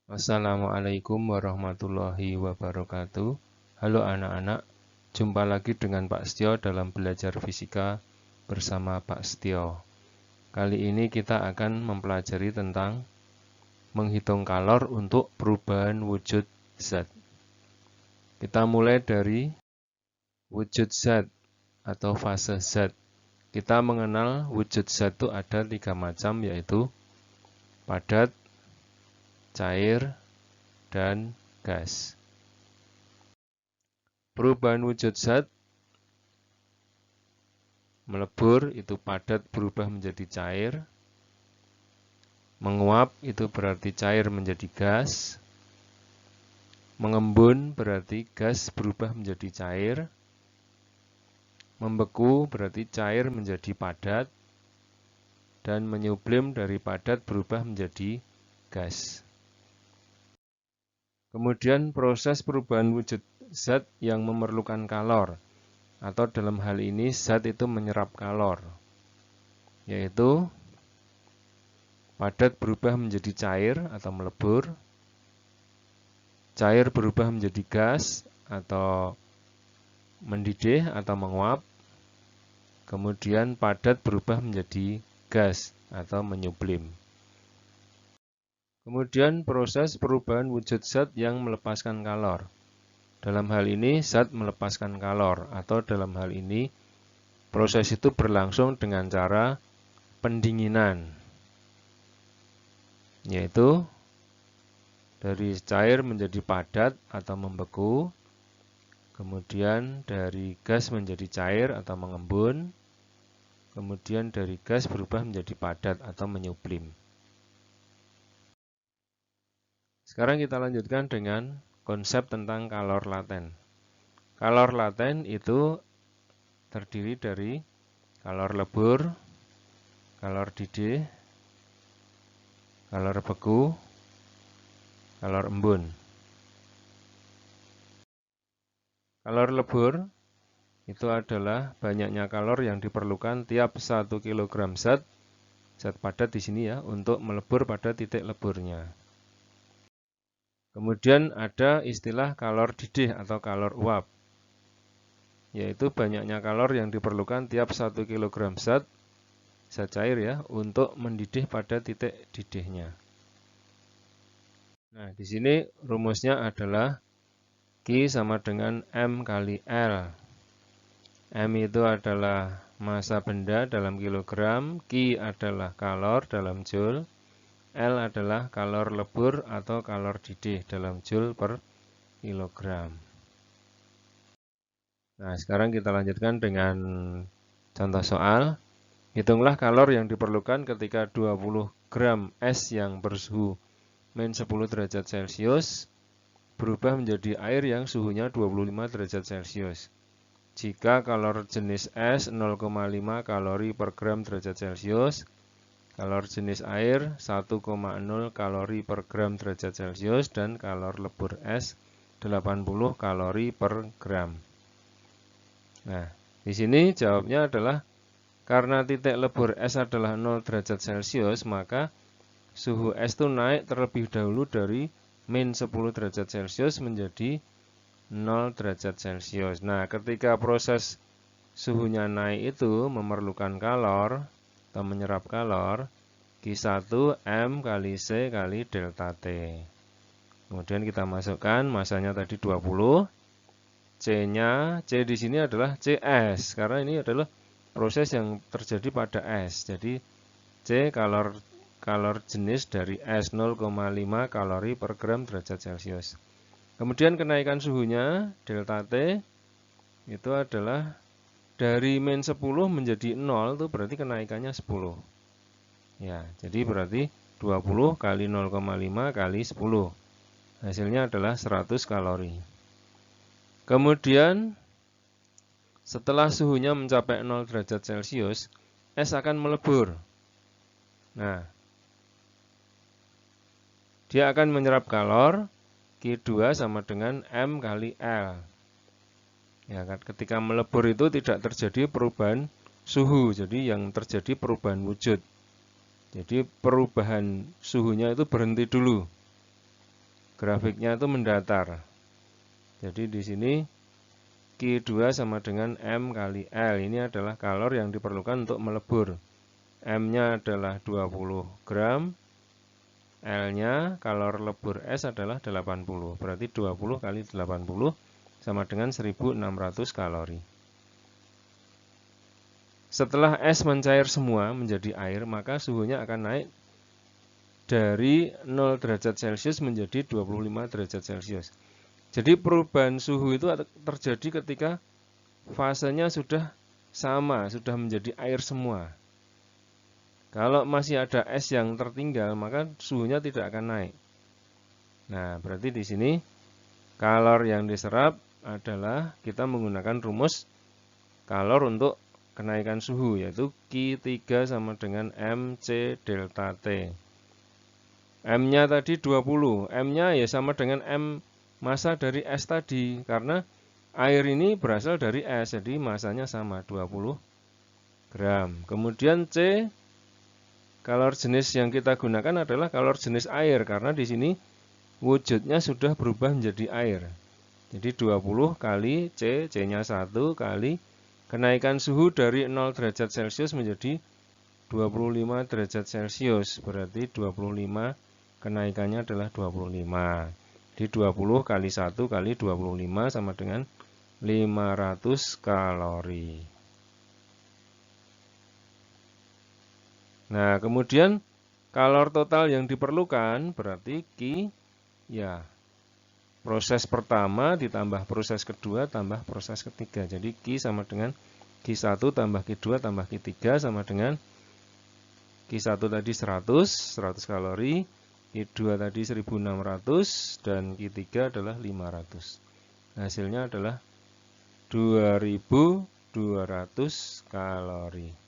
Assalamualaikum warahmatullahi wabarakatuh. Halo anak-anak, jumpa lagi dengan Pak Setio dalam belajar fisika bersama Pak Setio. Kali ini kita akan mempelajari tentang menghitung kalor untuk perubahan wujud zat. Kita mulai dari wujud zat atau fase zat. Kita mengenal wujud zat itu ada 3 macam, yaitu padat, cair, dan gas. Perubahan wujud zat, melebur itu padat berubah menjadi cair, menguap itu berarti cair menjadi gas, mengembun berarti gas berubah menjadi cair, membeku berarti cair menjadi padat, dan menyublim dari padat berubah menjadi gas. Kemudian proses perubahan wujud zat yang memerlukan kalor, atau dalam hal ini zat itu menyerap kalor, yaitu padat berubah menjadi cair atau melebur, cair berubah menjadi gas atau mendidih atau menguap, kemudian padat berubah menjadi gas atau menyublim. Kemudian proses perubahan wujud zat yang melepaskan kalor. Dalam hal ini zat melepaskan kalor, atau dalam hal ini proses itu berlangsung dengan cara pendinginan, yaitu dari cair menjadi padat atau membeku, kemudian dari gas menjadi cair atau mengembun, kemudian dari gas berubah menjadi padat atau menyublim. Sekarang kita lanjutkan dengan konsep tentang kalor laten. Kalor laten itu terdiri dari kalor lebur, kalor didih, kalor beku, kalor embun. Kalor lebur itu adalah banyaknya kalor yang diperlukan tiap 1 kg zat padat di sini ya, untuk melebur pada titik leburnya. Kemudian ada istilah kalor didih atau kalor uap, yaitu banyaknya kalor yang diperlukan tiap 1 kg zat cair ya, untuk mendidih pada titik didihnya. Nah, di sini rumusnya adalah Q sama dengan M kali L. M itu adalah massa benda dalam kilogram, Q adalah kalor dalam joule, L adalah kalor lebur atau kalor didih dalam joule per kilogram. Nah, sekarang kita lanjutkan dengan contoh soal. Hitunglah kalor yang diperlukan ketika 20 gram es yang bersuhu -10 derajat Celcius berubah menjadi air yang suhunya 25 derajat Celcius. Jika kalor jenis es 0,5 kalori per gram derajat Celcius, kalor jenis air 1,0 kalori per gram derajat Celcius, dan kalor lebur es 80 kalori per gram. Nah, di sini jawabnya adalah karena titik lebur es adalah 0 derajat Celcius, maka suhu es itu naik terlebih dahulu dari -10 derajat Celcius menjadi 0 derajat Celcius. Nah, ketika proses suhunya naik itu memerlukan kalor atau menyerap kalor, Q1 M kali C kali delta T. Kemudian kita masukkan masanya tadi 20. C-nya, C di sini adalah CS, karena ini adalah proses yang terjadi pada es. Jadi C kalor jenis dari es 0,5 kalori per gram derajat Celcius. Kemudian kenaikan suhunya delta T itu adalah dari -10 menjadi 0, itu berarti kenaikannya 10. Ya, jadi berarti 20 kali 0,5 kali 10. Hasilnya adalah 100 kalori. Kemudian setelah suhunya mencapai 0 derajat Celcius, es akan melebur. Nah, dia akan menyerap kalor, Q2 sama dengan M kali L. Ya kan, ketika melebur itu tidak terjadi perubahan suhu, jadi yang terjadi perubahan wujud. Jadi perubahan suhunya itu berhenti dulu. grafiknya itu mendatar. Jadi di sini Q2 sama dengan M kali L. Ini adalah kalor yang diperlukan untuk melebur. M-nya adalah 20 gram. L-nya kalor lebur S adalah 80. Berarti 20 kali 80 sama dengan 1600 kalori. Setelah es mencair semua menjadi air, maka suhunya akan naik dari 0 derajat Celcius menjadi 25 derajat Celcius. Jadi perubahan suhu itu terjadi ketika fasenya sudah sama, sudah menjadi air semua. Kalau masih ada es yang tertinggal, maka suhunya tidak akan naik. Nah, berarti di sini kalor yang diserap adalah kita menggunakan rumus kalor untuk kenaikan suhu, yaitu Q3 sama dengan MC delta T. M-nya tadi 20, M-nya ya sama dengan M massa dari es tadi, karena air ini berasal dari es, jadi masanya sama 20 gram. Kemudian C, kalor jenis yang kita gunakan adalah kalor jenis air, karena di sini wujudnya sudah berubah menjadi air. Jadi 20 kali C, C-nya 1 kali kenaikan suhu dari 0 derajat Celcius menjadi 25 derajat Celcius, berarti 25 kenaikannya adalah 25. Jadi 20 kali 1 kali 25 sama dengan 500 kalori. Nah, kemudian kalor total yang diperlukan berarti Q, ya, proses pertama ditambah proses kedua tambah proses ketiga. Jadi Q sama dengan Q1 tambah Q2 tambah Q3 sama dengan Q1 tadi 100 kalori, Q2 tadi 1600 dan Q3 adalah 500. Hasilnya adalah 2200 kalori.